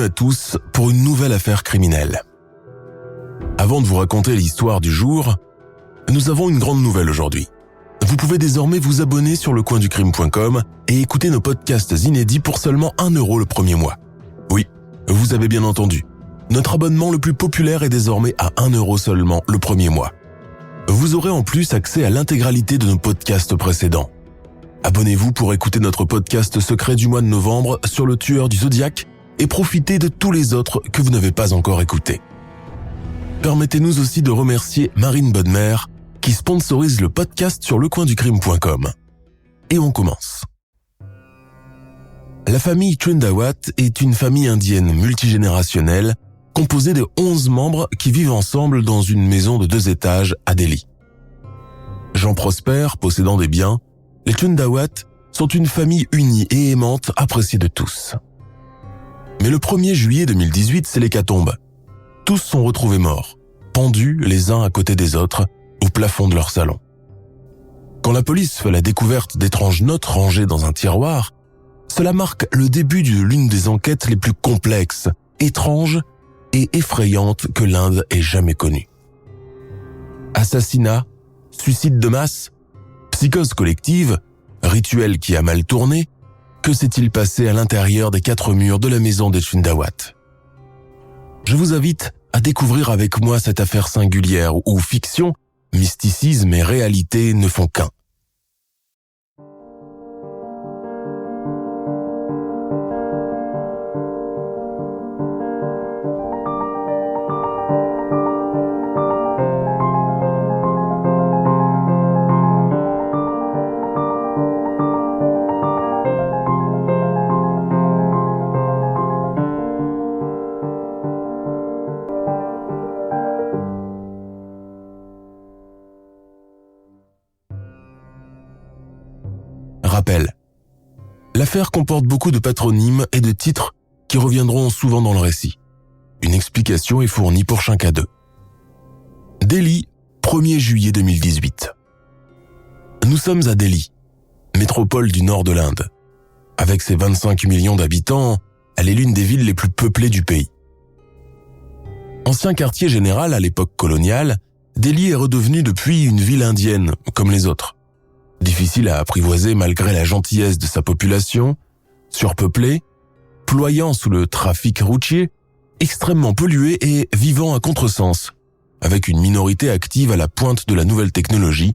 à tous pour une nouvelle affaire criminelle. Avant de vous raconter l'histoire du jour, nous avons une grande nouvelle aujourd'hui. Vous pouvez désormais vous abonner sur lecoinducrime.com et écouter nos podcasts inédits pour seulement 1 € le premier mois. Oui, vous avez bien entendu. Notre abonnement le plus populaire est désormais à 1 € seulement le premier mois. Vous aurez en plus accès à l'intégralité de nos podcasts précédents. Abonnez-vous pour écouter notre podcast secret du mois de novembre sur le tueur du Zodiaque et profitez de tous les autres que vous n'avez pas encore écoutés. Permettez-nous aussi de remercier Marine Bodmer qui sponsorise le podcast sur lecoinducrime.com. Et on commence. La famille Trindawat est une famille indienne multigénérationnelle composée de 11 membres qui vivent ensemble dans une maison de 2 étages à Delhi. Jean Prosper, possédant des biens, les Trindawat sont une famille unie et aimante appréciée de tous. Mais le 1er juillet 2018, c'est l'hécatombe. Tous sont retrouvés morts, pendus les uns à côté des autres au plafond de leur salon. Quand la police fait la découverte d'étranges notes rangées dans un tiroir, cela marque le début de l'une des enquêtes les plus complexes, étranges et effrayantes que l'Inde ait jamais connues. Assassinat, suicide de masse, psychose collective, rituel qui a mal tourné, que s'est-il passé à l'intérieur des 4 murs de la maison des Trindawat ? Je vous invite à découvrir avec moi cette affaire singulière où fiction, mysticisme et réalité ne font qu'un. Rappel. L'affaire comporte beaucoup de patronymes et de titres qui reviendront souvent dans le récit. Une explication est fournie pour chacun d'eux. Delhi, 1er juillet 2018. Nous sommes à Delhi, métropole du nord de l'Inde. Avec ses 25 millions d'habitants, elle est l'une des villes les plus peuplées du pays. Ancien quartier général à l'époque coloniale, Delhi est redevenu depuis une ville indienne, comme les autres. Difficile à apprivoiser malgré la gentillesse de sa population, surpeuplée, ployant sous le trafic routier, extrêmement pollué et vivant à contresens, avec une minorité active à la pointe de la nouvelle technologie,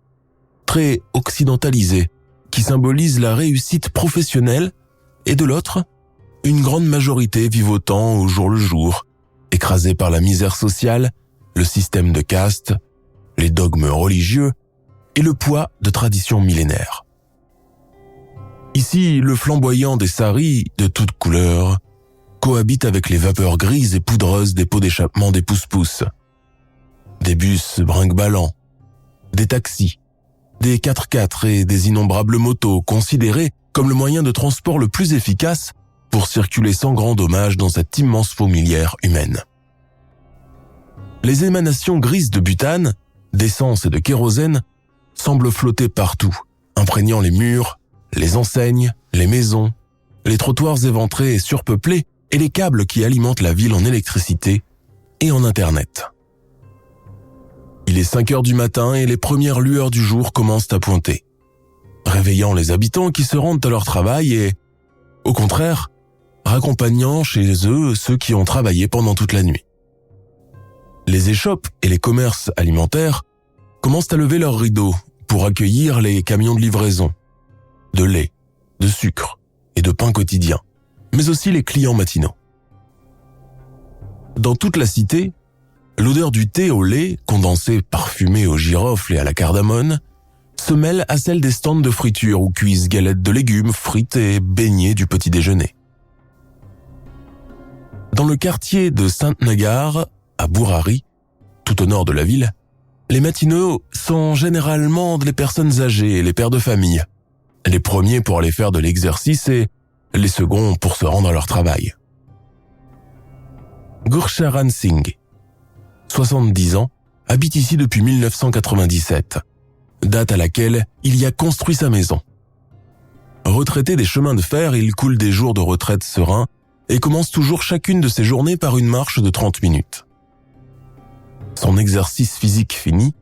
très occidentalisée, qui symbolise la réussite professionnelle, et de l'autre, une grande majorité vivotant au jour le jour, écrasée par la misère sociale, le système de caste, les dogmes religieux, et le poids de traditions millénaires. Ici, le flamboyant des saris de toutes couleurs cohabite avec les vapeurs grises et poudreuses des pots d'échappement des pousse-pousse, des bus brinque-ballants, des taxis, des 4x4 et des innombrables motos considérés comme le moyen de transport le plus efficace pour circuler sans grand dommage dans cette immense fourmilière humaine. Les émanations grises de butane, d'essence et de kérosène semble flotter partout, imprégnant les murs, les enseignes, les maisons, les trottoirs éventrés et surpeuplés et les câbles qui alimentent la ville en électricité et en Internet. Il est 5 heures du matin et les premières lueurs du jour commencent à pointer, réveillant les habitants qui se rendent à leur travail et, au contraire, raccompagnant chez eux ceux qui ont travaillé pendant toute la nuit. Les échoppes et les commerces alimentaires commencent à lever leurs rideaux pour accueillir les camions de livraison, de lait, de sucre et de pain quotidien, mais aussi les clients matinaux. Dans toute la cité, l'odeur du thé au lait, condensé parfumé au girofle et à la cardamone, se mêle à celle des stands de friture où cuisent galettes de légumes, frites et beignets du petit déjeuner. Dans le quartier de Saint-Nagar, à Burari, tout au nord de la ville, les matinaux sont généralement les personnes âgées et les pères de famille, les premiers pour aller faire de l'exercice et les seconds pour se rendre à leur travail. Gurcharan Singh, 70 ans, habite ici depuis 1997, date à laquelle il y a construit sa maison. Retraité des chemins de fer, il coule des jours de retraite sereins et commence toujours chacune de ses journées par une marche de 30 minutes. Son exercice physique fini,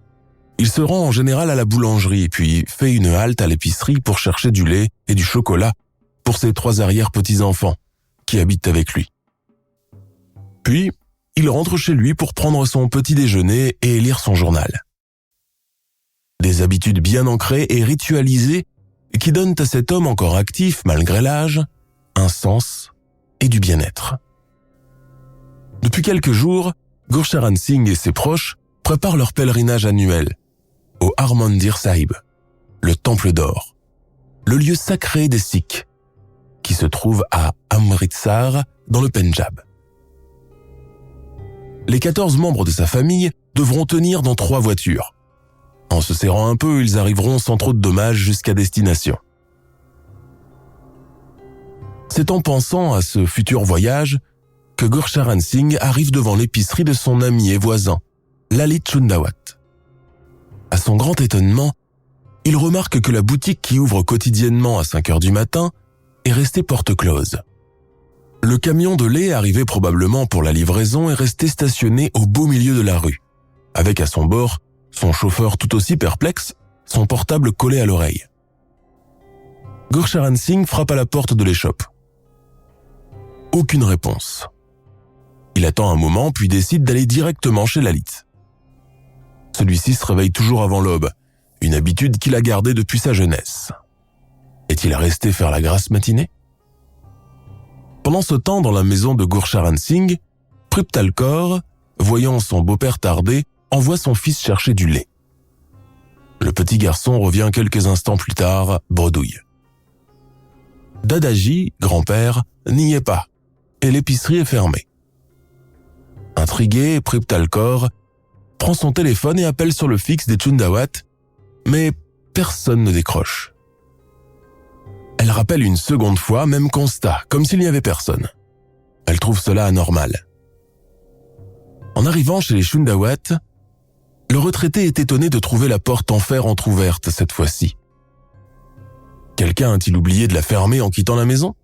il se rend en général à la boulangerie puis fait une halte à l'épicerie pour chercher du lait et du chocolat pour ses 3 arrière-petits-enfants qui habitent avec lui. Puis, il rentre chez lui pour prendre son petit déjeuner et lire son journal. Des habitudes bien ancrées et ritualisées qui donnent à cet homme encore actif malgré l'âge un sens et du bien-être. Depuis quelques jours, Gurcharan Singh et ses proches préparent leur pèlerinage annuel au Harmandir Sahib, le temple d'or, le lieu sacré des Sikhs, qui se trouve à Amritsar dans le Pendjab. Les 14 membres de sa famille devront tenir dans 3 voitures. En se serrant un peu, ils arriveront sans trop de dommages jusqu'à destination. C'est en pensant à ce futur voyage que Gurcharan Singh arrive devant l'épicerie de son ami et voisin, Lalit Chundawat. À son grand étonnement, il remarque que la boutique qui ouvre quotidiennement à 5 heures du matin est restée porte close. Le camion de lait arrivé probablement pour la livraison est resté stationné au beau milieu de la rue, avec à son bord son chauffeur tout aussi perplexe, son portable collé à l'oreille. Gurcharan Singh frappe à la porte de l'échoppe. Aucune réponse. Il attend un moment puis décide d'aller directement chez Lalit. Celui-ci se réveille toujours avant l'aube, une habitude qu'il a gardée depuis sa jeunesse. Est-il resté faire la grasse matinée? Pendant ce temps, dans la maison de Gurcharan Singh, Priptal Kaur, voyant son beau-père tarder, envoie son fils chercher du lait. Le petit garçon revient quelques instants plus tard, bredouille. Dadaji, grand-père, n'y est pas, et l'épicerie est fermée. Intrigué, Priptal Kaur prend son téléphone et appelle sur le fixe des Chundawat, mais personne ne décroche. Elle rappelle une seconde fois, même constat, comme s'il n'y avait personne. Elle trouve cela anormal. En arrivant chez les Chundawat, le retraité est étonné de trouver la porte en fer entr'ouverte cette fois-ci. Quelqu'un a-t-il oublié de la fermer en quittant la maison?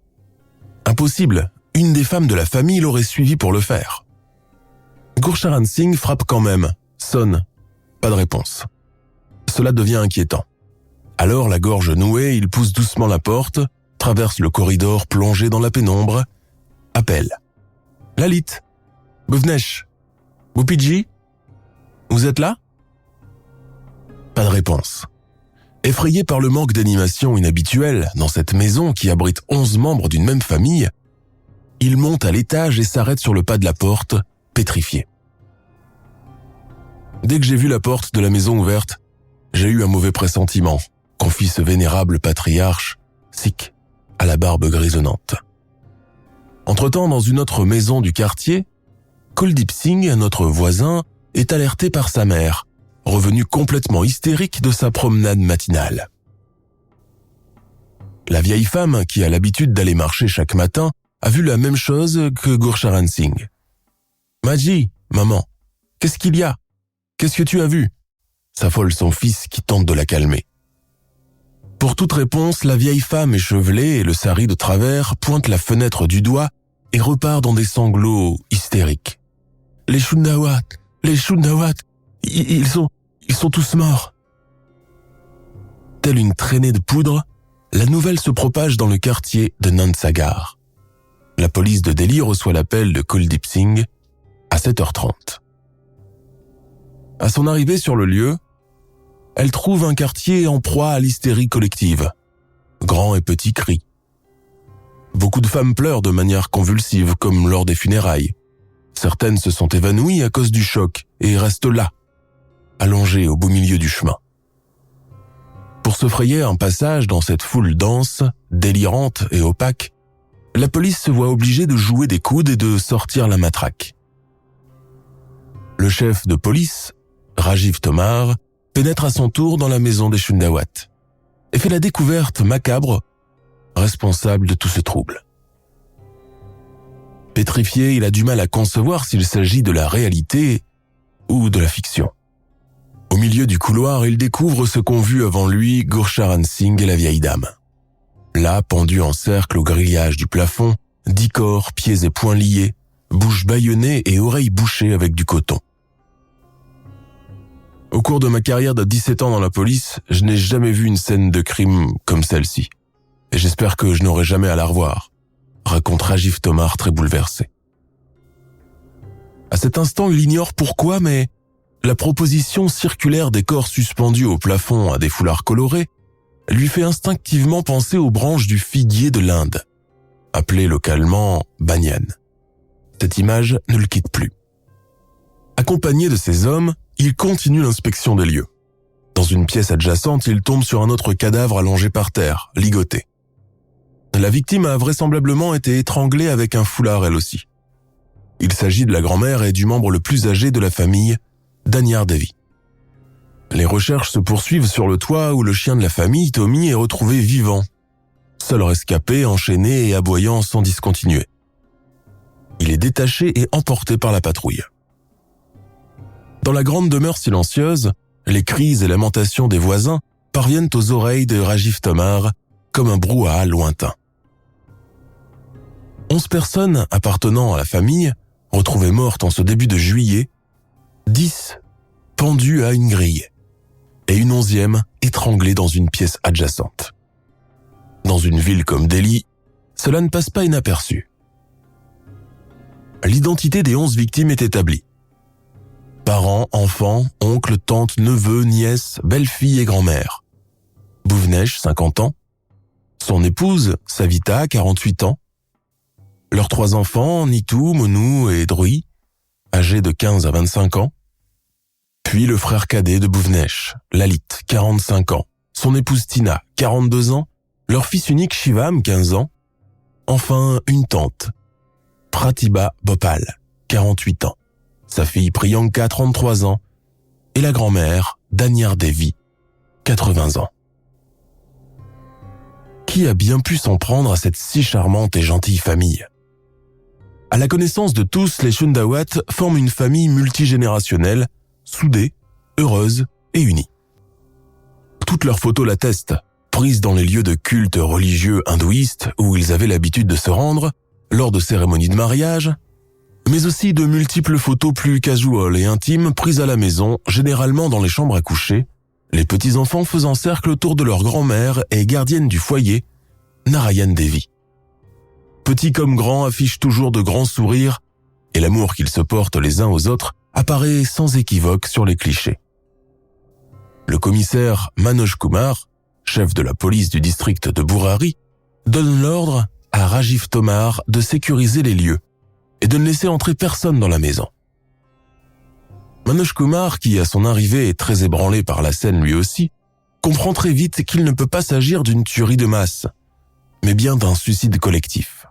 Impossible, une des femmes de la famille l'aurait suivi pour le faire. Gurcharan Singh frappe quand même, sonne, pas de réponse. Cela devient inquiétant. Alors, la gorge nouée, il pousse doucement la porte, traverse le corridor plongé dans la pénombre, appelle. Lalit, Bhuvnesh, Bhupiji, vous êtes là? Pas de réponse. Effrayé par le manque d'animation inhabituelle dans cette maison qui abrite 11 membres d'une même famille, il monte à l'étage et s'arrête sur le pas de la porte, pétrifié. Dès que j'ai vu la porte de la maison ouverte, j'ai eu un mauvais pressentiment, confie ce vénérable patriarche, sikh, à la barbe grisonnante. Entre-temps, dans une autre maison du quartier, Kuldip Singh, notre voisin, est alerté par sa mère, revenue complètement hystérique de sa promenade matinale. La vieille femme, qui a l'habitude d'aller marcher chaque matin, a vu la même chose que Gurcharan Singh. « Maji, maman, qu'est-ce qu'il y a? Qu'est-ce que tu as vu ?» s'affole son fils qui tente de la calmer. Pour toute réponse, la vieille femme échevelée et le sari de travers pointe la fenêtre du doigt et repart dans des sanglots hystériques. « Les Chundawat, ils sont tous morts. » Telle une traînée de poudre, la nouvelle se propage dans le quartier de Nandsagar. La police de Delhi reçoit l'appel de Kuldip Singh à 7h30. À son arrivée sur le lieu, elle trouve un quartier en proie à l'hystérie collective. Grands et petits cris. Beaucoup de femmes pleurent de manière convulsive, comme lors des funérailles. Certaines se sont évanouies à cause du choc et restent là, allongées au beau milieu du chemin. Pour se frayer un passage dans cette foule dense, délirante et opaque, la police se voit obligée de jouer des coudes et de sortir la matraque. Le chef de police, Rajiv Tomar, pénètre à son tour dans la maison des Chundawat et fait la découverte macabre, responsable de tout ce trouble. Pétrifié, il a du mal à concevoir s'il s'agit de la réalité ou de la fiction. Au milieu du couloir, il découvre ce qu'ont vu avant lui Gurcharan Singh et la vieille dame. Là, pendus en cercle au grillage du plafond, 10 corps, pieds et poings liés, bouche bâillonnée et oreilles bouchées avec du coton. Au cours de ma carrière de 17 ans dans la police, je n'ai jamais vu une scène de crime comme celle-ci. Et j'espère que je n'aurai jamais à la revoir, raconte Rajiv Tomar très bouleversé. À cet instant, il ignore pourquoi, mais la proposition circulaire des corps suspendus au plafond à des foulards colorés lui fait instinctivement penser aux branches du figuier de l'Inde, appelées localement banyan. Cette image ne le quitte plus. Accompagné de ces hommes, il continue l'inspection des lieux. Dans une pièce adjacente, il tombe sur un autre cadavre allongé par terre, ligoté. La victime a vraisemblablement été étranglée avec un foulard elle aussi. Il s'agit de la grand-mère et du membre le plus âgé de la famille, Danyar Devi. Les recherches se poursuivent sur le toit où le chien de la famille, Tommy, est retrouvé vivant, seul rescapé, enchaîné et aboyant sans discontinuer. Il est détaché et emporté par la patrouille. Dans la grande demeure silencieuse, les cris et lamentations des voisins parviennent aux oreilles de Rajiv Tomar comme un brouhaha lointain. 11 personnes appartenant à la famille, retrouvées mortes en ce début de juillet, 10 pendues à une grille, et une 11e étranglée dans une pièce adjacente. Dans une ville comme Delhi, cela ne passe pas inaperçu. L'identité des 11 victimes est établie. Parents, enfants, oncles, tantes, neveux, nièces, belle-fille et grand-mère. Bhuvnesh, 50 ans. Son épouse, Savita, 48 ans. Leurs 3 enfants, Nitu, Monu et Drui, âgés de 15 à 25 ans. Puis le frère cadet de Bhuvnesh, Lalit, 45 ans. Son épouse Tina, 42 ans. Leur fils unique Shivam, 15 ans. Enfin, une tante, Pratibha Bhopal, 48 ans. Sa fille Priyanka, 33 ans, et la grand-mère, Danyar Devi, 80 ans. Qui a bien pu s'en prendre à cette si charmante et gentille famille? À la connaissance de tous, les Shundawat forment une famille multigénérationnelle, soudée, heureuse et unie. Toutes leurs photos l'attestent, prises dans les lieux de culte religieux hindouistes où ils avaient l'habitude de se rendre, lors de cérémonies de mariage, mais aussi de multiples photos plus casual et intimes prises à la maison, généralement dans les chambres à coucher, les petits-enfants faisant cercle autour de leur grand-mère et gardienne du foyer, Narayan Devi. Petits comme grands affichent toujours de grands sourires et l'amour qu'ils se portent les uns aux autres apparaît sans équivoque sur les clichés. Le commissaire Manoj Kumar, chef de la police du district de Burari, donne l'ordre à Rajiv Tomar de sécuriser les lieux et de ne laisser entrer personne dans la maison. Manoj Kumar, qui à son arrivée est très ébranlé par la scène lui aussi, comprend très vite qu'il ne peut pas s'agir d'une tuerie de masse, mais bien d'un suicide collectif.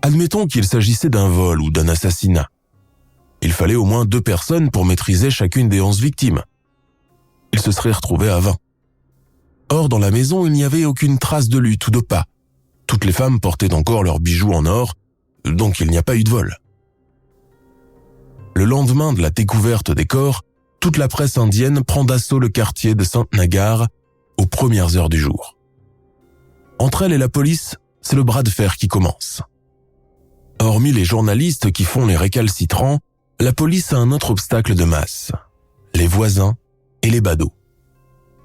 Admettons qu'il s'agissait d'un vol ou d'un assassinat. Il fallait au moins 2 personnes pour maîtriser chacune des 11 victimes. Il se serait retrouvé à 20. Or, dans la maison, il n'y avait aucune trace de lutte ou de pas. Toutes les femmes portaient encore leurs bijoux en or, donc il n'y a pas eu de vol. Le lendemain de la découverte des corps, toute la presse indienne prend d'assaut le quartier de Saint-Nagar aux premières heures du jour. Entre elle et la police, c'est le bras de fer qui commence. Hormis les journalistes qui font les récalcitrants, la police a un autre obstacle de masse, les voisins et les badauds.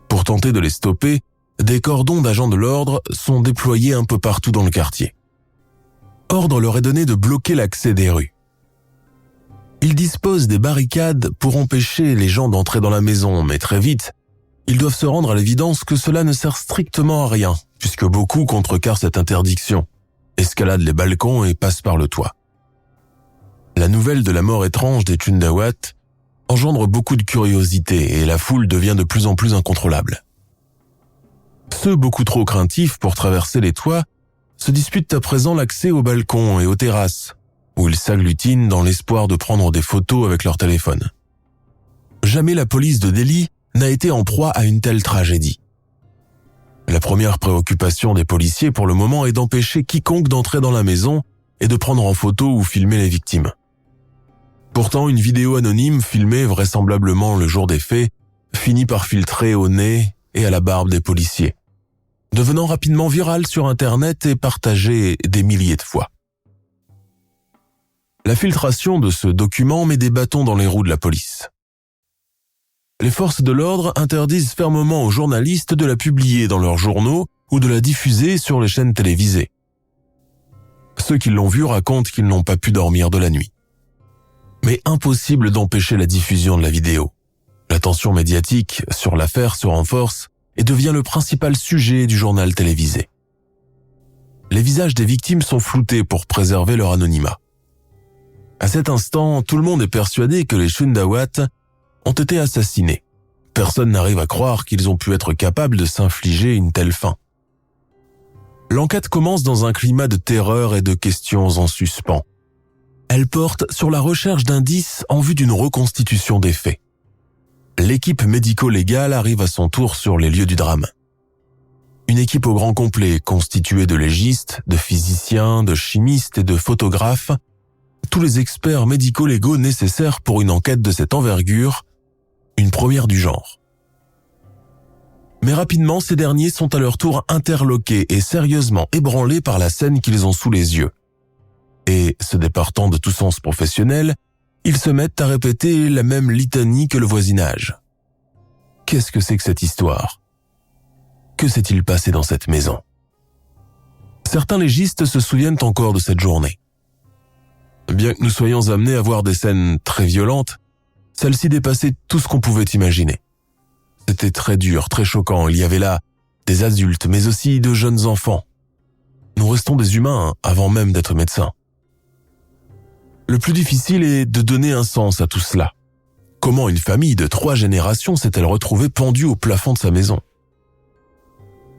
Pour tenter de les stopper, des cordons d'agents de l'ordre sont déployés un peu partout dans le quartier. Ordre leur est donné de bloquer l'accès des rues. Ils disposent des barricades pour empêcher les gens d'entrer dans la maison, mais très vite, ils doivent se rendre à l'évidence que cela ne sert strictement à rien, puisque beaucoup contrecarrent cette interdiction, escaladent les balcons et passent par le toit. La nouvelle de la mort étrange des Shundawat engendre beaucoup de curiosité et la foule devient de plus en plus incontrôlable. Ceux beaucoup trop craintifs pour traverser les toits se disputent à présent l'accès aux balcons et aux terrasses, où ils s'agglutinent dans l'espoir de prendre des photos avec leur téléphone. Jamais la police de Delhi n'a été en proie à une telle tragédie. La première préoccupation des policiers pour le moment est d'empêcher quiconque d'entrer dans la maison et de prendre en photo ou filmer les victimes. Pourtant, une vidéo anonyme filmée vraisemblablement le jour des faits finit par filtrer au nez et à la barbe des policiers. devenant rapidement viral sur Internet et partagé des milliers de fois. La filtration de ce document met des bâtons dans les roues de la police. Les forces de l'ordre interdisent fermement aux journalistes de la publier dans leurs journaux ou de la diffuser sur les chaînes télévisées. Ceux qui l'ont vu racontent qu'ils n'ont pas pu dormir de la nuit. Mais impossible d'empêcher la diffusion de la vidéo. L'attention médiatique sur l'affaire se renforce et devient le principal sujet du journal télévisé. Les visages des victimes sont floutés pour préserver leur anonymat. À cet instant, tout le monde est persuadé que les Shundawat ont été assassinés. Personne n'arrive à croire qu'ils ont pu être capables de s'infliger une telle fin. L'enquête commence dans un climat de terreur et de questions en suspens. Elle porte sur la recherche d'indices en vue d'une reconstitution des faits. L'équipe médico-légale arrive à son tour sur les lieux du drame. Une équipe au grand complet constituée de légistes, de physiciens, de chimistes et de photographes, tous les experts médico-légaux nécessaires pour une enquête de cette envergure, une première du genre. Mais rapidement, ces derniers sont à leur tour interloqués et sérieusement ébranlés par la scène qu'ils ont sous les yeux. Et, se départant de tout sens professionnel, ils se mettent à répéter la même litanie que le voisinage. Qu'est-ce que c'est que cette histoire ? Que s'est-il passé dans cette maison ? Certains légistes se souviennent encore de cette journée. Bien que nous soyons amenés à voir des scènes très violentes, celles-ci dépassaient tout ce qu'on pouvait imaginer. C'était très dur, très choquant. Il y avait là des adultes, mais aussi de jeunes enfants. Nous restons des humains avant même d'être médecins. Le plus difficile est de donner un sens à tout cela. Comment une famille de 3 générations s'est-elle retrouvée pendue au plafond de sa maison ?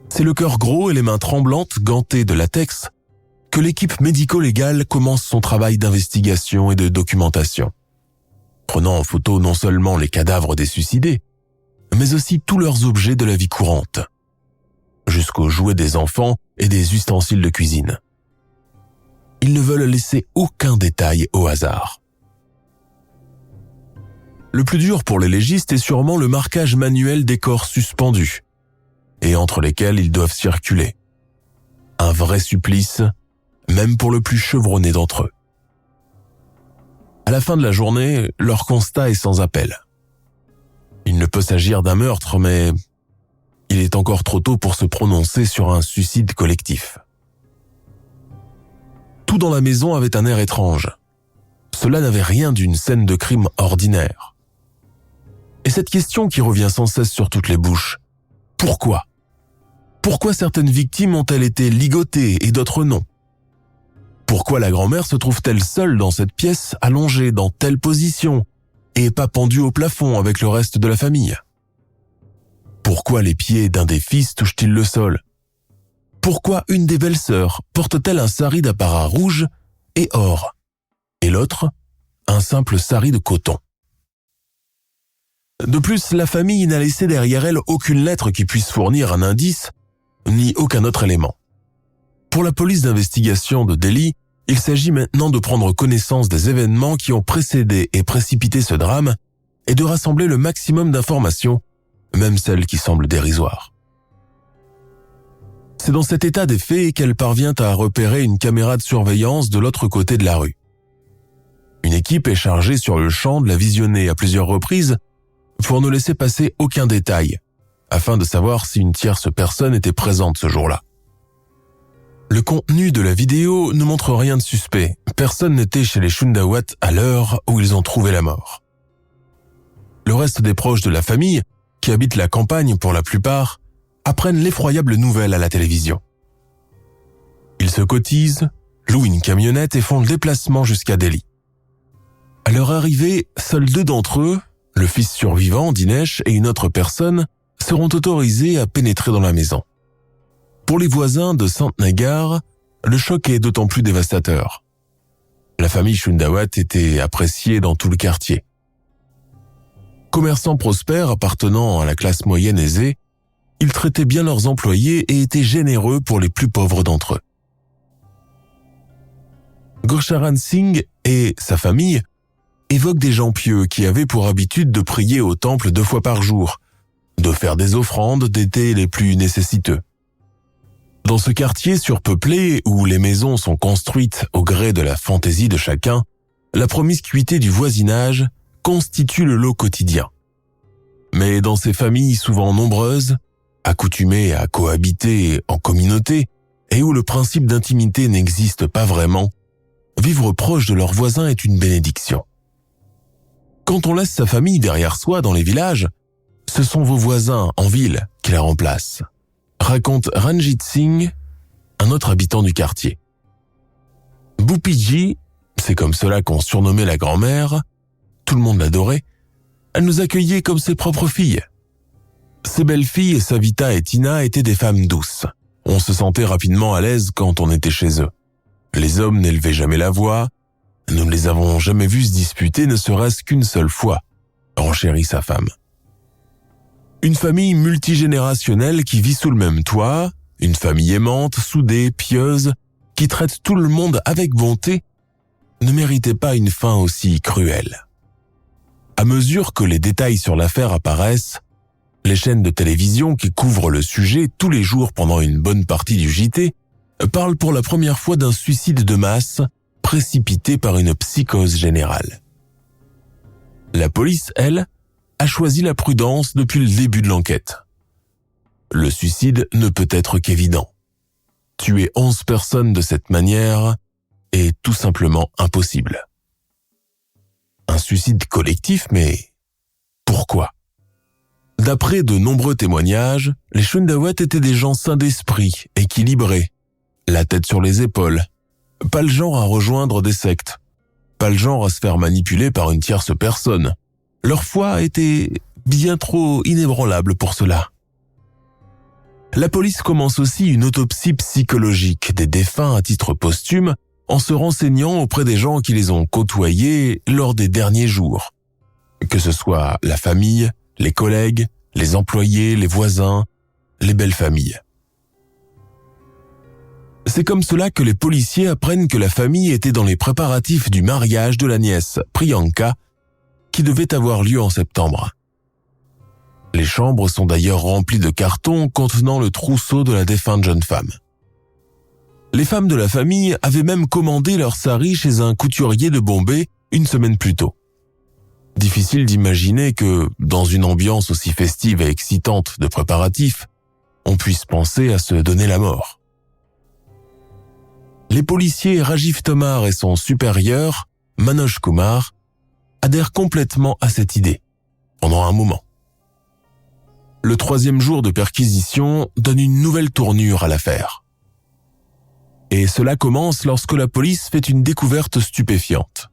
C'est le cœur gros et les mains tremblantes, gantées de latex, que l'équipe médico-légale commence son travail d'investigation et de documentation. Prenant en photo non seulement les cadavres des suicidés, mais aussi tous leurs objets de la vie courante, jusqu'aux jouets des enfants et des ustensiles de cuisine. Ils ne veulent laisser aucun détail au hasard. Le plus dur pour les légistes est sûrement le marquage manuel des corps suspendus, et entre lesquels ils doivent circuler. Un vrai supplice, même pour le plus chevronné d'entre eux. À la fin de la journée, leur constat est sans appel. Il ne peut s'agir d'un meurtre, mais il est encore trop tôt pour se prononcer sur un suicide collectif. Tout dans la maison avait un air étrange. Cela n'avait rien d'une scène de crime ordinaire. Et cette question qui revient sans cesse sur toutes les bouches, pourquoi ? Pourquoi certaines victimes ont-elles été ligotées et d'autres non ? Pourquoi la grand-mère se trouve-t-elle seule dans cette pièce, allongée dans telle position, et pas pendue au plafond avec le reste de la famille ? Pourquoi les pieds d'un des fils touchent-ils le sol ? Pourquoi une des belles-sœurs porte-t-elle un sari d'apparat rouge et or, et l'autre, un simple sari de coton ? De plus, la famille n'a laissé derrière elle aucune lettre qui puisse fournir un indice, ni aucun autre élément. Pour la police d'investigation de Delhi, il s'agit maintenant de prendre connaissance des événements qui ont précédé et précipité ce drame et de rassembler le maximum d'informations, même celles qui semblent dérisoires. C'est dans cet état des faits qu'elle parvient à repérer une caméra de surveillance de l'autre côté de la rue. Une équipe est chargée sur le champ de la visionner à plusieurs reprises pour ne laisser passer aucun détail, afin de savoir si une tierce personne était présente ce jour-là. Le contenu de la vidéo ne montre rien de suspect. Personne n'était chez les Shundawat à l'heure où ils ont trouvé la mort. Le reste des proches de la famille, qui habitent la campagne pour la plupart, apprennent l'effroyable nouvelle à la télévision. Ils se cotisent, louent une camionnette et font le déplacement jusqu'à Delhi. À leur arrivée, seuls 2 d'entre eux, le fils survivant, Dinesh, et une autre personne, seront autorisés à pénétrer dans la maison. Pour les voisins de Sant-Nagar, le choc est d'autant plus dévastateur. La famille Shundawat était appréciée dans tout le quartier. Commerçants prospères appartenant à la classe moyenne aisée, ils traitaient bien leurs employés et étaient généreux pour les plus pauvres d'entre eux. Gurcharan Singh et sa famille évoquent des gens pieux qui avaient pour habitude de prier au temple 2 fois par jour, de faire des offrandes, d'aider les plus nécessiteux. Dans ce quartier surpeuplé où les maisons sont construites au gré de la fantaisie de chacun, la promiscuité du voisinage constitue le lot quotidien. Mais dans ces familles souvent nombreuses, accoutumées à cohabiter en communauté et où le principe d'intimité n'existe pas vraiment, vivre proche de leurs voisins est une bénédiction. Quand on laisse sa famille derrière soi dans les villages, ce sont vos voisins en ville qui la remplacent, raconte Ranjit Singh, un autre habitant du quartier. Boupiji, c'est comme cela qu'on surnommait la grand-mère, tout le monde l'adorait, elle nous accueillait comme ses propres filles. Ses belles-filles, Savita et Tina, étaient des femmes douces. On se sentait rapidement à l'aise quand on était chez eux. Les hommes n'élevaient jamais la voix, nous ne les avons jamais vus se disputer ne serait-ce qu'une seule fois, renchérit sa femme. Une famille multigénérationnelle qui vit sous le même toit, une famille aimante, soudée, pieuse, qui traite tout le monde avec bonté, ne méritait pas une fin aussi cruelle. À mesure que les détails sur l'affaire apparaissent, les chaînes de télévision qui couvrent le sujet tous les jours pendant une bonne partie du JT parlent pour la première fois d'un suicide de masse précipité par une psychose générale. La police, elle, a choisi la prudence depuis le début de l'enquête. Le suicide ne peut être qu'évident. Tuer 11 personnes de cette manière est tout simplement impossible. Un suicide collectif, mais pourquoi ? D'après de nombreux témoignages, les Shundawat étaient des gens sains d'esprit, équilibrés, la tête sur les épaules, pas le genre à rejoindre des sectes, pas le genre à se faire manipuler par une tierce personne. Leur foi était bien trop inébranlable pour cela. La police commence aussi une autopsie psychologique des défunts à titre posthume en se renseignant auprès des gens qui les ont côtoyés lors des derniers jours. Que ce soit la famille, les collègues, les employés, les voisins, les belles familles. C'est comme cela que les policiers apprennent que la famille était dans les préparatifs du mariage de la nièce, Priyanka, qui devait avoir lieu en septembre. Les chambres sont d'ailleurs remplies de cartons contenant le trousseau de la défunte jeune femme. Les femmes de la famille avaient même commandé leur sari chez un couturier de Bombay une semaine plus tôt. Difficile d'imaginer que, dans une ambiance aussi festive et excitante de préparatifs, on puisse penser à se donner la mort. Les policiers Rajiv Tomar et son supérieur, Manoj Kumar, adhèrent complètement à cette idée, pendant un moment. Le 3e jour de perquisition donne une nouvelle tournure à l'affaire. Et cela commence lorsque la police fait une découverte stupéfiante.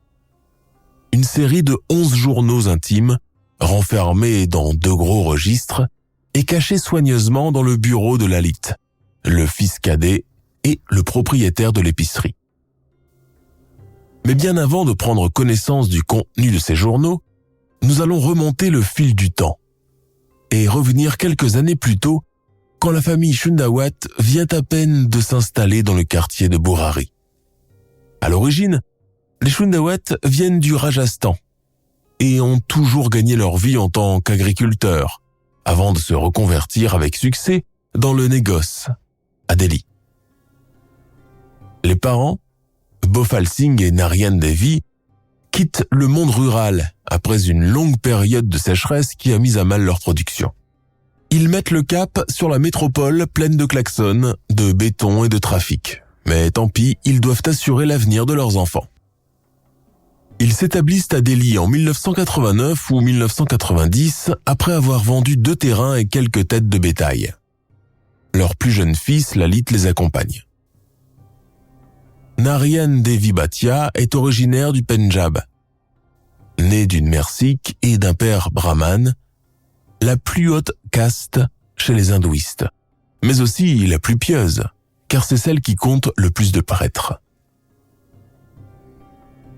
Une série de 11 journaux intimes, renfermés dans 2 gros registres, est cachée soigneusement dans le bureau de Lalit, le fils cadet et le propriétaire de l'épicerie. Mais bien avant de prendre connaissance du contenu de ces journaux, nous allons remonter le fil du temps et revenir quelques années plus tôt quand la famille Shundawat vient à peine de s'installer dans le quartier de Burari. À l'origine, les Shundawat viennent du Rajasthan et ont toujours gagné leur vie en tant qu'agriculteurs avant de se reconvertir avec succès dans le négoce à Delhi. Les parents, Bhopal Singh et Narayan Devi, quittent le monde rural après une longue période de sécheresse qui a mis à mal leur production. Ils mettent le cap sur la métropole pleine de klaxons, de béton et de trafic. Mais tant pis, ils doivent assurer l'avenir de leurs enfants. Ils s'établissent à Delhi en 1989 ou 1990 après avoir vendu 2 terrains et quelques têtes de bétail. Leur plus jeune fils, Lalit, les accompagne. Narayan Devi Bhatia est originaire du Pendjab. Né d'une mère sikh et d'un père brahmane, la plus haute caste chez les hindouistes, mais aussi la plus pieuse, car c'est celle qui compte le plus de prêtres.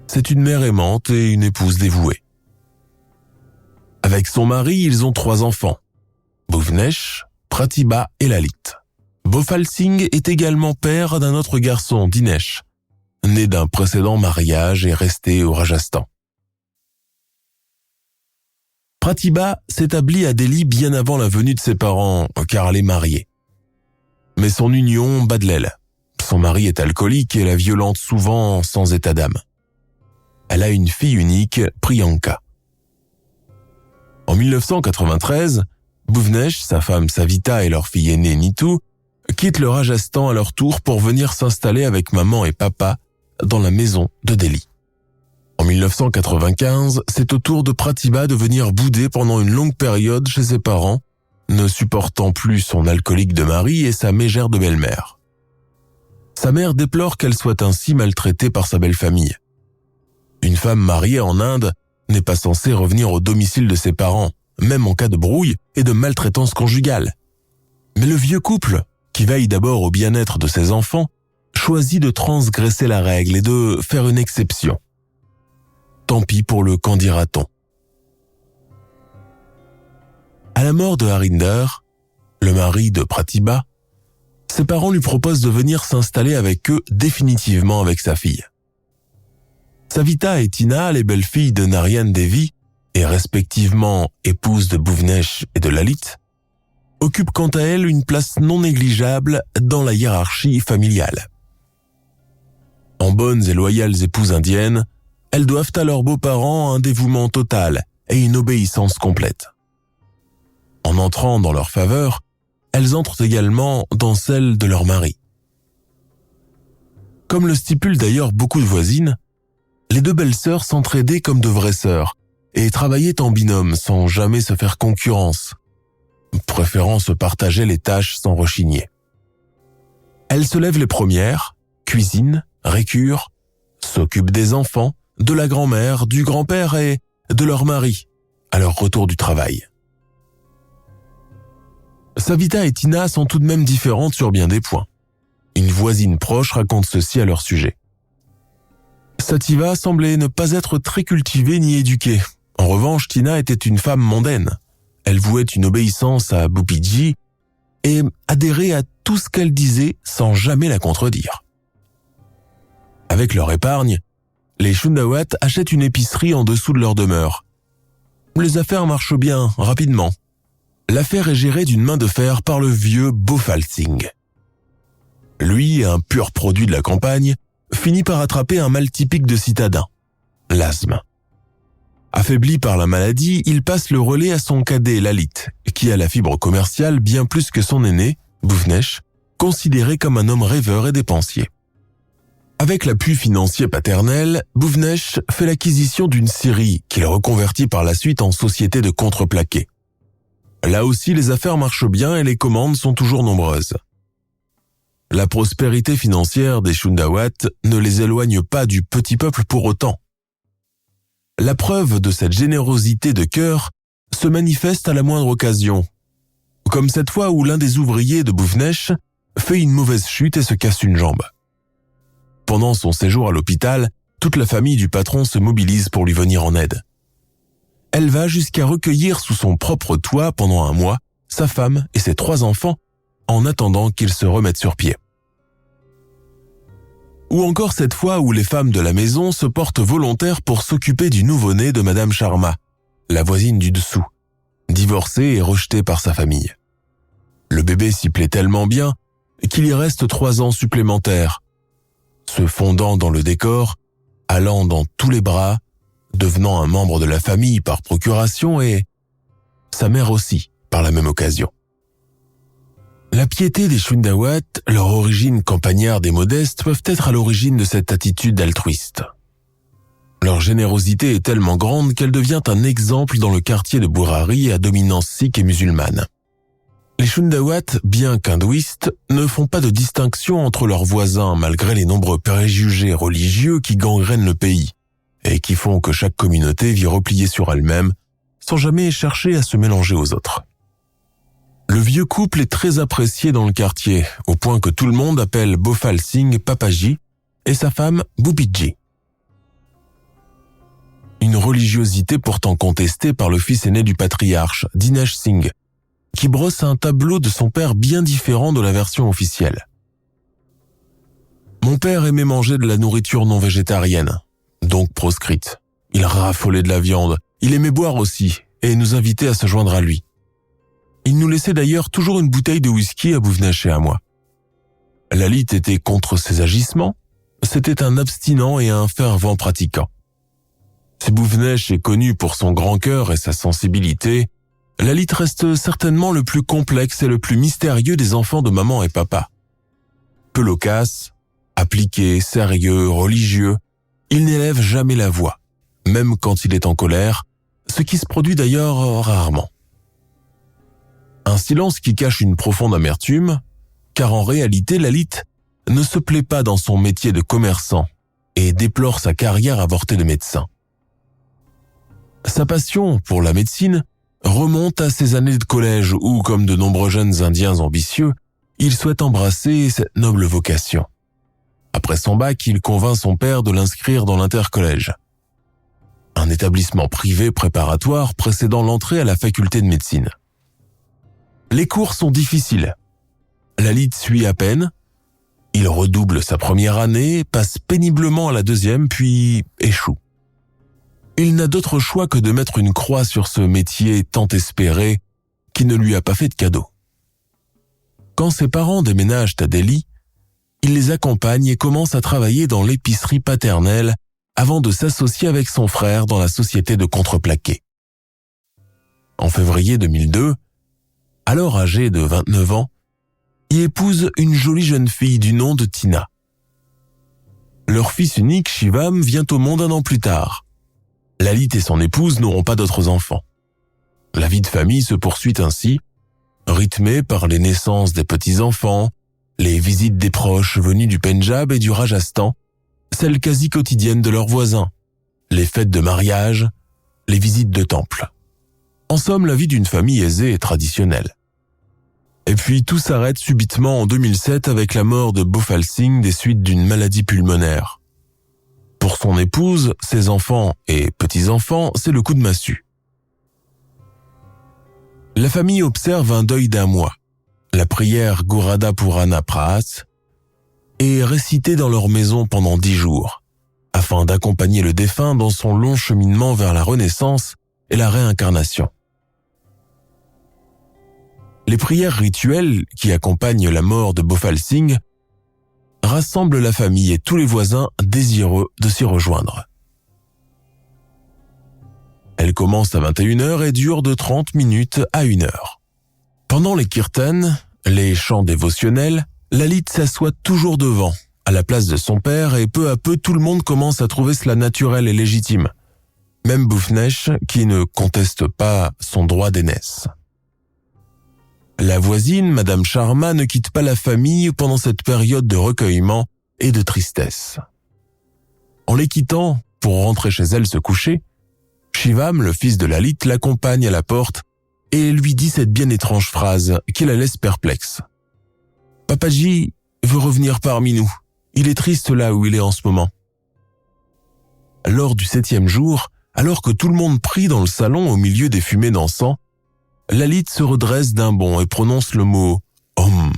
C'est une mère aimante et une épouse dévouée. Avec son mari, ils ont 3 enfants, Bhuvnesh, Pratibha et Lalit. Bhopal Singh est également père d'un autre garçon, Dinesh, né d'un précédent mariage et resté au Rajasthan. Pratibha s'établit à Delhi bien avant la venue de ses parents, car elle est mariée. mais son union bat de l'aile. Son mari est alcoolique et la violente souvent sans état d'âme. Elle a une fille unique, Priyanka. En 1993, Bhuvnesh, sa femme Savita et leur fille aînée Neetu quittent le Rajasthan à leur tour pour venir s'installer avec maman et papa dans la maison de Delhi. En 1995, c'est au tour de Pratibha de venir bouder pendant une longue période chez ses parents, ne supportant plus son alcoolique de mari et sa mégère de belle-mère. Sa mère déplore qu'elle soit ainsi maltraitée par sa belle-famille. Une femme mariée en Inde n'est pas censée revenir au domicile de ses parents, même en cas de brouille et de maltraitance conjugale. Mais le vieux couple, qui veille d'abord au bien-être de ses enfants, choisit de transgresser la règle et de faire une exception. Tant pis pour le qu'en dira-t-on. À la mort de Harinder, le mari de Pratibha, ses parents lui proposent de venir s'installer avec eux définitivement avec sa fille. Savita et Tina, les belles-filles de Narayan Devi, et respectivement épouses de Bhuvnesh et de Lalit, occupent quant à elles une place non négligeable dans la hiérarchie familiale. En bonnes et loyales épouses indiennes, elles doivent à leurs beaux-parents un dévouement total et une obéissance complète. En entrant dans leur faveur, elles entrent également dans celle de leur mari. Comme le stipulent d'ailleurs beaucoup de voisines, les deux belles-sœurs s'entraidaient comme de vraies sœurs et travaillaient en binôme sans jamais se faire concurrence, préférant se partager les tâches sans rechigner. Elles se lèvent les premières, cuisinent, récurent, s'occupent des enfants, de la grand-mère, du grand-père et de leur mari à leur retour du travail. Savita et Tina sont tout de même différentes sur bien des points. Une voisine proche raconte ceci à leur sujet. Sativa semblait ne pas être très cultivée ni éduquée. En revanche, Tina était une femme mondaine. Elle vouait une obéissance à Bhupiji et adhérait à tout ce qu'elle disait sans jamais la contredire. Avec leur épargne, les Shundawat achètent une épicerie en dessous de leur demeure. Les affaires marchent bien, rapidement. L'affaire est gérée d'une main de fer par le vieux Bhopal Singh. Lui, un pur produit de la campagne, finit par attraper un mal typique de citadin, l'asthme. Affaibli par la maladie, il passe le relais à son cadet Lalit, qui a la fibre commerciale bien plus que son aîné, Bhuvnesh, considéré comme un homme rêveur et dépensier. Avec l'appui financier paternel, Bhuvnesh fait l'acquisition d'une scierie qu'il reconvertit par la suite en société de contreplaqué. Là aussi, les affaires marchent bien et les commandes sont toujours nombreuses. La prospérité financière des Shundawat ne les éloigne pas du petit peuple pour autant. La preuve de cette générosité de cœur se manifeste à la moindre occasion, comme cette fois où l'un des ouvriers de Bhuvnesh fait une mauvaise chute et se casse une jambe. Pendant son séjour à l'hôpital, toute la famille du patron se mobilise pour lui venir en aide. Elle va jusqu'à recueillir sous son propre toit pendant un mois sa femme et ses 3 enfants en attendant qu'ils se remettent sur pied. Ou encore cette fois où les femmes de la maison se portent volontaires pour s'occuper du nouveau-né de Madame Sharma, la voisine du dessous, divorcée et rejetée par sa famille. Le bébé s'y plaît tellement bien qu'il y reste 3 ans supplémentaires, se fondant dans le décor, allant dans tous les bras, devenant un membre de la famille par procuration et sa mère aussi par la même occasion. La piété des Shundawat, leur origine campagnarde et modeste, peuvent être à l'origine de cette attitude altruiste. Leur générosité est tellement grande qu'elle devient un exemple dans le quartier de Burari à dominance sikh et musulmane. Les Shundawat, bien qu'hindouistes, ne font pas de distinction entre leurs voisins malgré les nombreux préjugés religieux qui gangrènent le pays et qui font que chaque communauté vit repliée sur elle-même sans jamais chercher à se mélanger aux autres. Le vieux couple est très apprécié dans le quartier, au point que tout le monde appelle Bhopal Singh Papaji et sa femme Bhupiji. Une religiosité pourtant contestée par le fils aîné du patriarche, Dinesh Singh, qui brosse un tableau de son père bien différent de la version officielle. Mon père aimait manger de la nourriture non végétarienne, donc proscrite. Il raffolait de la viande, il aimait boire aussi, et nous invitait à se joindre à lui. Il nous laissait d'ailleurs toujours une bouteille de whisky à Bhuvnesh et à moi. Lalit était contre ses agissements. C'était un abstinent et un fervent pratiquant. Si Bhoofnesh est connu pour son grand cœur et sa sensibilité, Lalit reste certainement le plus complexe et le plus mystérieux des enfants de maman et papa. Peu loquace, appliqué, sérieux, religieux, il n'élève jamais la voix, même quand il est en colère, ce qui se produit d'ailleurs rarement. Un silence qui cache une profonde amertume, car en réalité Lalit ne se plaît pas dans son métier de commerçant et déplore sa carrière avortée de médecin. Sa passion pour la médecine remonte à ses années de collège où, comme de nombreux jeunes Indiens ambitieux, il souhaite embrasser cette noble vocation. Après son bac, il convainc son père de l'inscrire dans l'intercollège, un établissement privé préparatoire précédant l'entrée à la faculté de médecine. Les cours sont difficiles. Lalit suit à peine. Il redouble sa première année, passe péniblement à la deuxième, puis échoue. Il n'a d'autre choix que de mettre une croix sur ce métier tant espéré qui ne lui a pas fait de cadeau. Quand ses parents déménagent à Delhi, il les accompagne et commence à travailler dans l'épicerie paternelle avant de s'associer avec son frère dans la société de contreplaqué. En février 2002, alors âgé de 29 ans, il épouse une jolie jeune fille du nom de Tina. Leur fils unique, Shivam, vient au monde un an plus tard. Lalit et son épouse n'auront pas d'autres enfants. La vie de famille se poursuit ainsi, rythmée par les naissances des petits-enfants, les visites des proches venus du Pendjab et du Rajasthan, celles quasi quotidiennes de leurs voisins, les fêtes de mariage, les visites de temple. En somme, la vie d'une famille aisée et traditionnelle. Et puis tout s'arrête subitement en 2007 avec la mort de Bhofal Singh des suites d'une maladie pulmonaire. Pour son épouse, ses enfants et petits-enfants, c'est le coup de massue. La famille observe un deuil d'1 mois. La prière Gurada Purana Prahas est récitée dans leur maison pendant 10 jours, afin d'accompagner le défunt dans son long cheminement vers la renaissance et la réincarnation. Les prières rituelles qui accompagnent la mort de Bhofal Singh rassemblent la famille et tous les voisins désireux de s'y rejoindre. Elles commencent à 21h et durent de 30 minutes à 1 heure. Pendant les kirtans, les chants dévotionnels, Lalit s'assoit toujours devant, à la place de son père, et peu à peu tout le monde commence à trouver cela naturel et légitime. Même Bhoofnesh, qui ne conteste pas son droit d'aînesse. La voisine, Madame Sharma, ne quitte pas la famille pendant cette période de recueillement et de tristesse. En les quittant pour rentrer chez elle se coucher, Shivam, le fils de Lalit, l'accompagne à la porte et lui dit cette bien étrange phrase qui la laisse perplexe. « Papaji veut revenir parmi nous. Il est triste là où il est en ce moment. » Lors du 7e jour, alors que tout le monde prie dans le salon au milieu des fumées d'encens, Lalit se redresse d'un bond et prononce le mot « Om »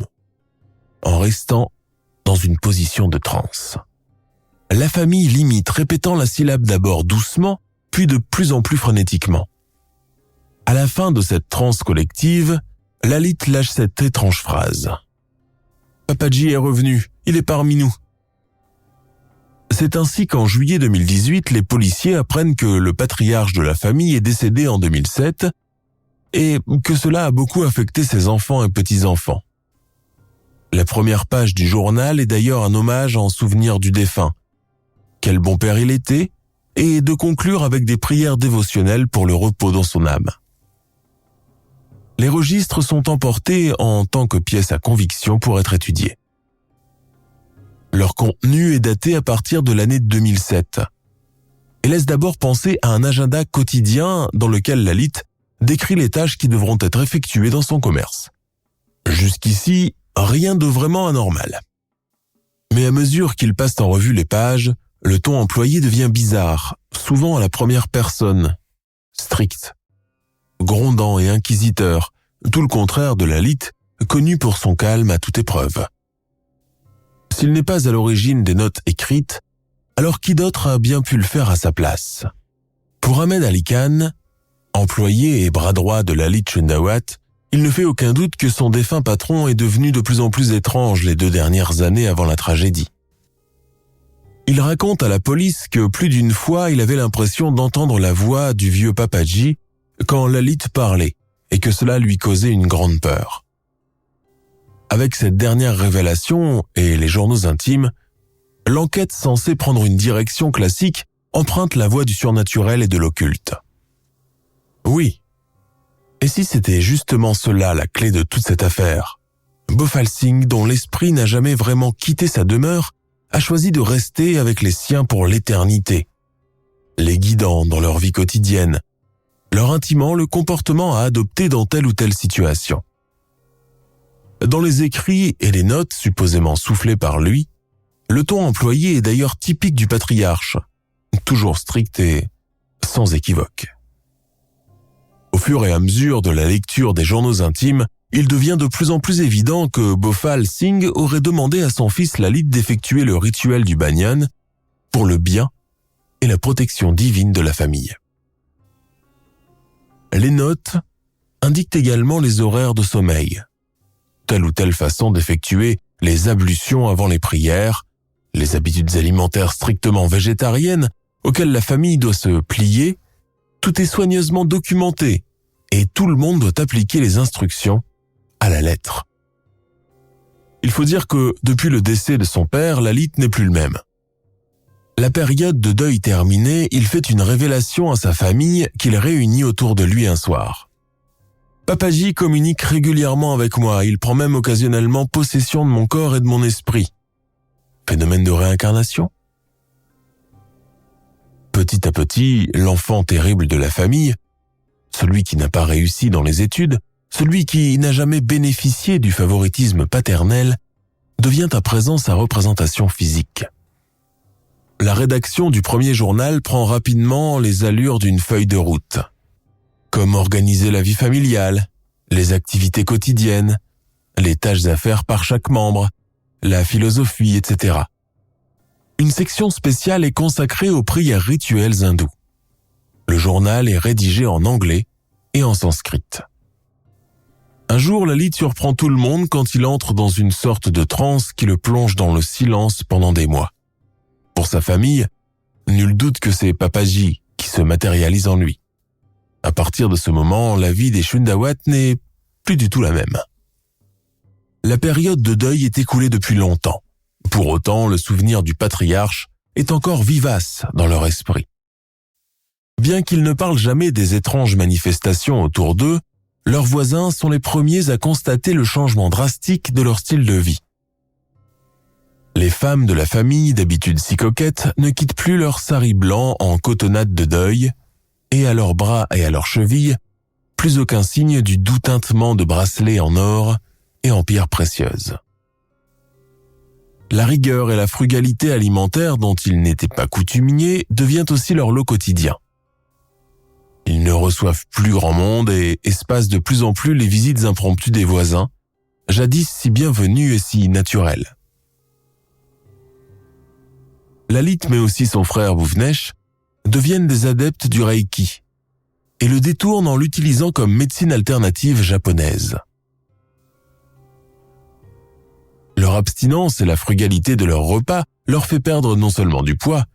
en restant dans une position de transe. La famille l'imite, répétant la syllabe d'abord doucement, puis de plus en plus frénétiquement. À la fin de cette transe collective, Lalit lâche cette étrange phrase. « Papaji est revenu, il est parmi nous. » C'est ainsi qu'en juillet 2018, les policiers apprennent que le patriarche de la famille est décédé en 2007 et que cela a beaucoup affecté ses enfants et petits-enfants. La première page du journal est d'ailleurs un hommage en souvenir du défunt. Quel bon père il était, et de conclure avec des prières dévotionnelles pour le repos dans son âme. Les registres sont emportés en tant que pièces à conviction pour être étudiés. Leur contenu est daté à partir de l'année 2007 et laisse d'abord penser à un agenda quotidien dans lequel Lalit décrit les tâches qui devront être effectuées dans son commerce. Jusqu'ici, rien de vraiment anormal. Mais à mesure qu'il passe en revue les pages, le ton employé devient bizarre, souvent à la première personne, strict, grondant et inquisiteur, tout le contraire de Lalit, connu pour son calme à toute épreuve. S'il n'est pas à l'origine des notes écrites, alors qui d'autre a bien pu le faire à sa place? Pour Ahmed Ali Khan, employé et bras droit de Lalit Chendawat, Il ne fait aucun doute que son défunt patron est devenu de plus en plus étrange les 2 dernières années avant la tragédie. Il raconte à la police que plus d'une fois il avait l'impression d'entendre la voix du vieux Papaji quand Lalit parlait et que cela lui causait une grande peur. Avec cette dernière révélation et les journaux intimes, l'enquête censée prendre une direction classique emprunte la voie du surnaturel et de l'occulte. Oui. Et si c'était justement cela la clé de toute cette affaire? Bhopal Singh, dont l'esprit n'a jamais vraiment quitté sa demeure, a choisi de rester avec les siens pour l'éternité, les guidant dans leur vie quotidienne, leur intimant le comportement à adopter dans telle ou telle situation. Dans les écrits et les notes supposément soufflées par lui, le ton employé est d'ailleurs typique du patriarche, toujours strict et sans équivoque. Au fur et à mesure de la lecture des journaux intimes, il devient de plus en plus évident que Bhopal Singh aurait demandé à son fils Lalit d'effectuer le rituel du banyan pour le bien et la protection divine de la famille. Les notes indiquent également les horaires de sommeil, telle ou telle façon d'effectuer les ablutions avant les prières, les habitudes alimentaires strictement végétariennes auxquelles la famille doit se plier. Tout est soigneusement documenté et tout le monde doit appliquer les instructions à la lettre. Il faut dire que depuis le décès de son père, Lalit n'est plus le même. La période de deuil terminée, il fait une révélation à sa famille qu'il réunit autour de lui un soir. Papaji communique régulièrement avec moi, il prend même occasionnellement possession de mon corps et de mon esprit. Phénomène de réincarnation? Petit à petit, l'enfant terrible de la famille, celui qui n'a pas réussi dans les études, celui qui n'a jamais bénéficié du favoritisme paternel, devient à présent sa représentation physique. La rédaction du premier journal prend rapidement les allures d'une feuille de route. Comme organiser la vie familiale, les activités quotidiennes, les tâches à faire par chaque membre, la philosophie, etc. Une section spéciale est consacrée aux prières rituelles hindoues. Le journal est rédigé en anglais et en sanskrit. Un jour, Lalit surprend tout le monde quand il entre dans une sorte de transe qui le plonge dans le silence pendant des mois. Pour sa famille, nul doute que c'est Papaji qui se matérialise en lui. À partir de ce moment, la vie des Shundawat n'est plus du tout la même. La période de deuil est écoulée depuis longtemps. Pour autant, le souvenir du patriarche est encore vivace dans leur esprit. Bien qu'ils ne parlent jamais des étranges manifestations autour d'eux, leurs voisins sont les premiers à constater le changement drastique de leur style de vie. Les femmes de la famille, d'habitude si coquettes, ne quittent plus leur sari blanc en cotonnade de deuil, et à leurs bras et à leurs chevilles, plus aucun signe du doux tintement de bracelets en or et en pierres précieuses. La rigueur et la frugalité alimentaire dont ils n'étaient pas coutumiers devient aussi leur lot quotidien. Ils ne reçoivent plus grand monde et espacent de plus en plus les visites impromptues des voisins, jadis si bienvenues et si naturelles. Lalit, mais aussi son frère Bhuvnesh, deviennent des adeptes du Reiki et le détournent en l'utilisant comme médecine alternative japonaise. Leur abstinence et la frugalité de leurs repas leur fait perdre non seulement du poids,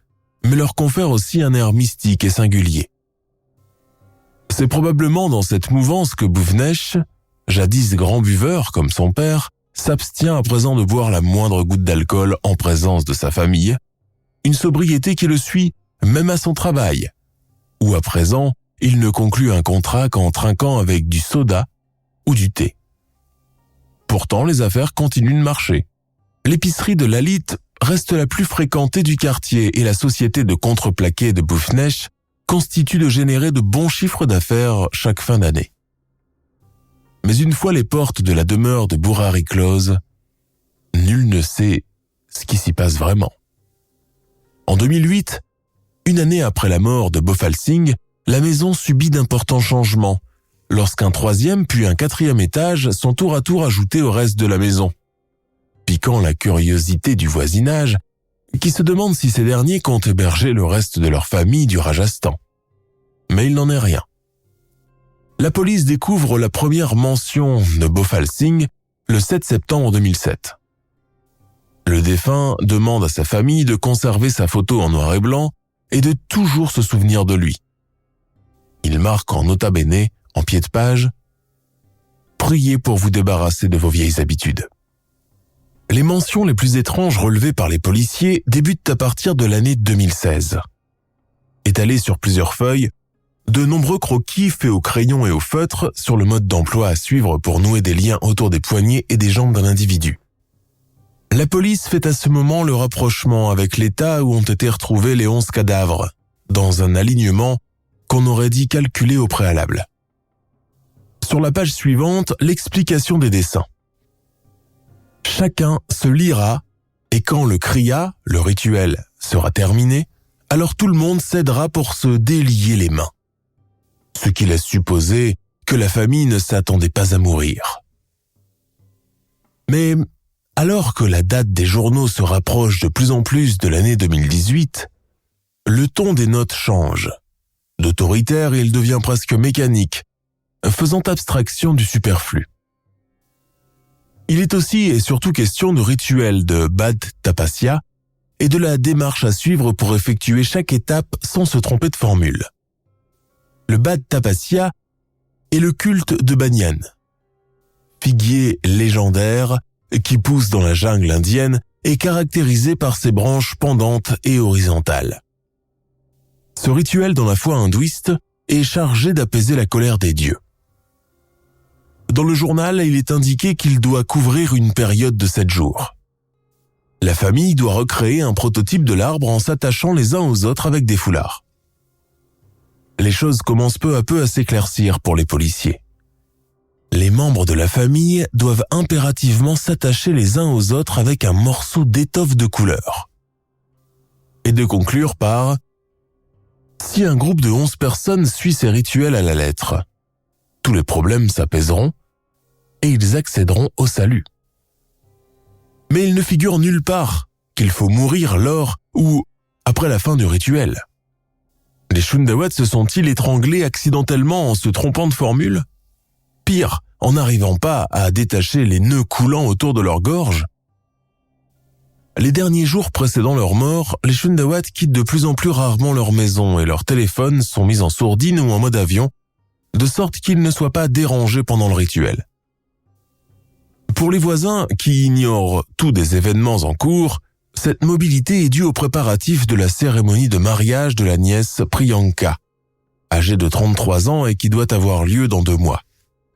mais leur confère aussi un air mystique et singulier. C'est probablement dans cette mouvance que Bhuvnesh, jadis grand buveur comme son père, s'abstient à présent de boire la moindre goutte d'alcool en présence de sa famille, une sobriété qui le suit même à son travail, où à présent il ne conclut un contrat qu'en trinquant avec du soda ou du thé. Pourtant, les affaires continuent de marcher. L'épicerie de Lalit reste la plus fréquentée du quartier et la société de contreplaqué de Bhuvnesh constitue de générer de bons chiffres d'affaires chaque fin d'année. Mais une fois les portes de la demeure de Burari closes, nul ne sait ce qui s'y passe vraiment. En 2008, une année après la mort de Bhopal Singh, la maison subit d'importants changements, lorsqu'un 3e puis un 4e étage sont tour à tour ajoutés au reste de la maison, piquant la curiosité du voisinage, qui se demande si ces derniers comptent héberger le reste de leur famille du Rajasthan. Mais il n'en est rien. La police découvre la première mention de Bhopal Singh le 7 septembre 2007. Le défunt demande à sa famille de conserver sa photo en noir et blanc et de toujours se souvenir de lui. Il marque en nota bene, en pied de page, « Priez pour vous débarrasser de vos vieilles habitudes ». Les mentions les plus étranges relevées par les policiers débutent à partir de l'année 2016. Étalés sur plusieurs feuilles, de nombreux croquis faits au crayon et au feutre sur le mode d'emploi à suivre pour nouer des liens autour des poignets et des jambes d'un individu. La police fait à ce moment le rapprochement avec l'état où ont été retrouvés les 11 cadavres, dans un alignement qu'on aurait dit calculé au préalable. Sur la page suivante, l'explication des dessins. Chacun se lira et quand le kriya, le rituel, sera terminé, alors tout le monde s'aidera pour se délier les mains. Ce qui laisse supposer que la famille ne s'attendait pas à mourir. Mais alors que la date des journaux se rapproche de plus en plus de l'année 2018, le ton des notes change. D'autoritaire, il devient presque mécanique, faisant abstraction du superflu. Il est aussi et surtout question de rituel de Bad Tapasya et de la démarche à suivre pour effectuer chaque étape sans se tromper de formule. Le Bad Tapasya est le culte de Banyan, figuier légendaire qui pousse dans la jungle indienne et caractérisé par ses branches pendantes et horizontales. Ce rituel dans la foi hindouiste est chargé d'apaiser la colère des dieux. Dans le journal, il est indiqué qu'il doit couvrir une période de 7 jours. La famille doit recréer un prototype de l'arbre en s'attachant les uns aux autres avec des foulards. Les choses commencent peu à peu à s'éclaircir pour les policiers. Les membres de la famille doivent impérativement s'attacher les uns aux autres avec un morceau d'étoffe de couleur. Et de conclure par « Si un groupe de 11 personnes suit ces rituels à la lettre, tous les problèmes s'apaiseront et ils accéderont au salut. » Mais il ne figure nulle part qu'il faut mourir lors ou après la fin du rituel. Les Shundawat se sont-ils étranglés accidentellement en se trompant de formule? Pire, en n'arrivant pas à détacher les nœuds coulants autour de leur gorge? Les derniers jours précédant leur mort, les Shundawat quittent de plus en plus rarement leur maison et leurs téléphones sont mis en sourdine ou en mode avion, de sorte qu'ils ne soient pas dérangés pendant le rituel. Pour les voisins qui ignorent tout des événements en cours, cette mobilité est due aux préparatifs de la cérémonie de mariage de la nièce Priyanka, âgée de 33 ans et qui doit avoir lieu dans 2 mois.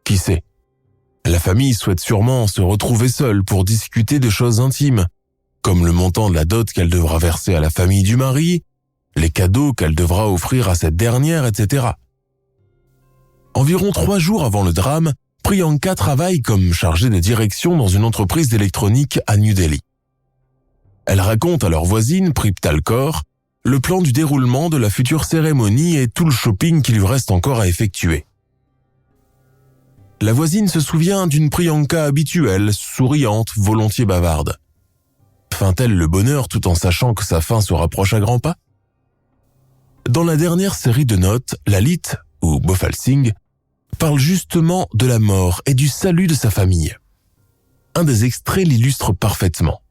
Qui sait? La famille souhaite sûrement se retrouver seule pour discuter de choses intimes, comme le montant de la dot qu'elle devra verser à la famille du mari, les cadeaux qu'elle devra offrir à cette dernière, etc. Environ 3 jours avant le drame, Priyanka travaille comme chargée de direction dans une entreprise d'électronique à New Delhi. Elle raconte à leur voisine, Priptal Kaur, le plan du déroulement de la future cérémonie et tout le shopping qu'il lui reste encore à effectuer. La voisine se souvient d'une Priyanka habituelle, souriante, volontiers bavarde. Feint-elle le bonheur tout en sachant que sa fin se rapproche à grands pas? Dans la dernière série de notes, Lalit, ou Bhopal Singh, parle justement de la mort et du salut de sa famille. Un des extraits l'illustre parfaitement.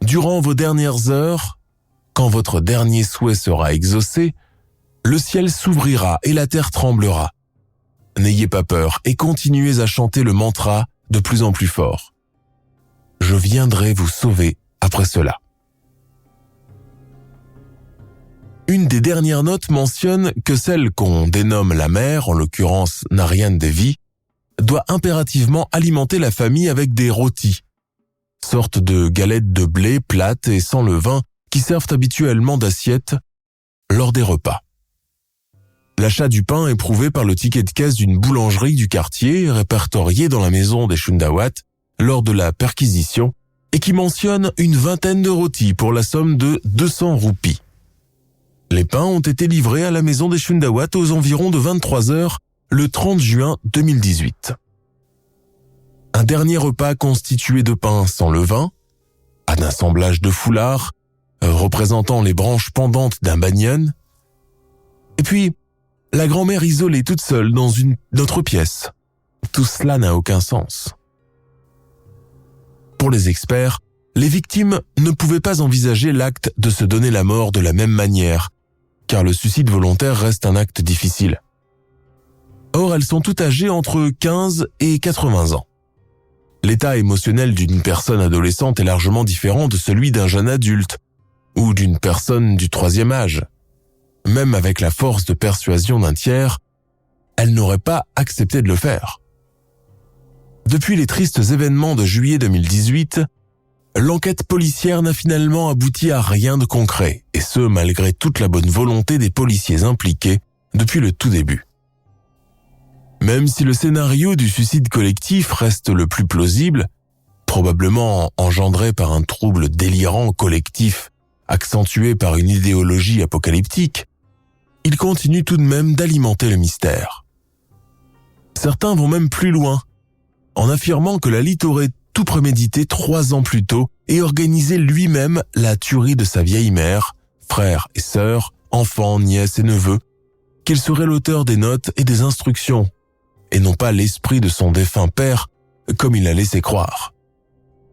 Durant vos dernières heures, quand votre dernier souhait sera exaucé, le ciel s'ouvrira et la terre tremblera. N'ayez pas peur et continuez à chanter le mantra de plus en plus fort. Je viendrai vous sauver après cela. Une des dernières notes mentionne que celle qu'on dénomme la mère, en l'occurrence Narayan Devi, doit impérativement alimenter la famille avec des rôtis, sorte de galettes de blé plates et sans levain qui servent habituellement d'assiette lors des repas. L'achat du pain est prouvé par le ticket de caisse d'une boulangerie du quartier répertorié dans la maison des Shundawat lors de la perquisition et qui mentionne une 20aine de rôtis pour la somme de 200 roupies. Les pains ont été livrés à la maison des Shundawat aux environs de 23 heures le 30 juin 2018. Un dernier repas constitué de pain sans levain, un assemblage de foulards représentant les branches pendantes d'un banyan, et puis la grand-mère isolée toute seule dans une autre pièce. Tout cela n'a aucun sens. Pour les experts, les victimes ne pouvaient pas envisager l'acte de se donner la mort de la même manière, car le suicide volontaire reste un acte difficile. Or, elles sont toutes âgées entre 15 et 80 ans. L'état émotionnel d'une personne adolescente est largement différent de celui d'un jeune adulte ou d'une personne du 3e âge. Même avec la force de persuasion d'un tiers, elle n'aurait pas accepté de le faire. Depuis les tristes événements de juillet 2018, l'enquête policière n'a finalement abouti à rien de concret, et ce malgré toute la bonne volonté des policiers impliqués depuis le tout début. Même si le scénario du suicide collectif reste le plus plausible, probablement engendré par un trouble délirant collectif accentué par une idéologie apocalyptique, il continue tout de même d'alimenter le mystère. Certains vont même plus loin, en affirmant que Lalit aurait tout prémédité 3 ans plus tôt et organisé lui-même la tuerie de sa vieille mère, frères et sœurs, enfants, nièces et neveux, qu'il serait l'auteur des notes et des instructions, et non pas l'esprit de son défunt père, comme il l'a laissé croire.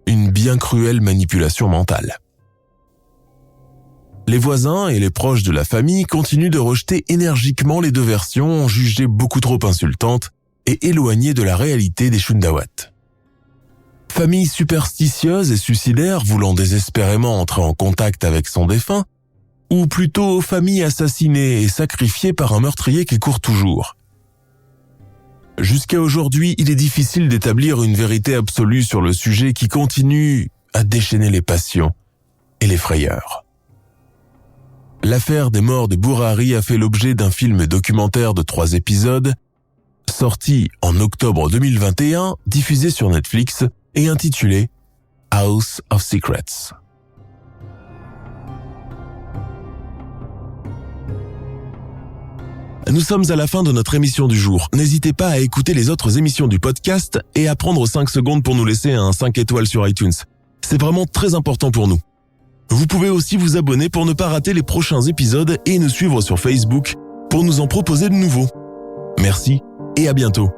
Une bien cruelle manipulation mentale. Les voisins et les proches de la famille continuent de rejeter énergiquement les 2 versions jugées beaucoup trop insultantes et éloignées de la réalité des Shundawat. Famille superstitieuse et suicidaire voulant désespérément entrer en contact avec son défunt, ou plutôt famille assassinée et sacrifiée par un meurtrier qui court toujours. Jusqu'à aujourd'hui, il est difficile d'établir une vérité absolue sur le sujet qui continue à déchaîner les passions et les frayeurs. L'affaire des morts de Bourari a fait l'objet d'un film documentaire de 3 épisodes, sorti en octobre 2021, diffusé sur Netflix et intitulé House of Secrets. Nous sommes à la fin de notre émission du jour. N'hésitez pas à écouter les autres émissions du podcast et à prendre 5 secondes pour nous laisser un 5 étoiles sur iTunes. C'est vraiment très important pour nous. Vous pouvez aussi vous abonner pour ne pas rater les prochains épisodes et nous suivre sur Facebook pour nous en proposer de nouveaux. Merci et à bientôt.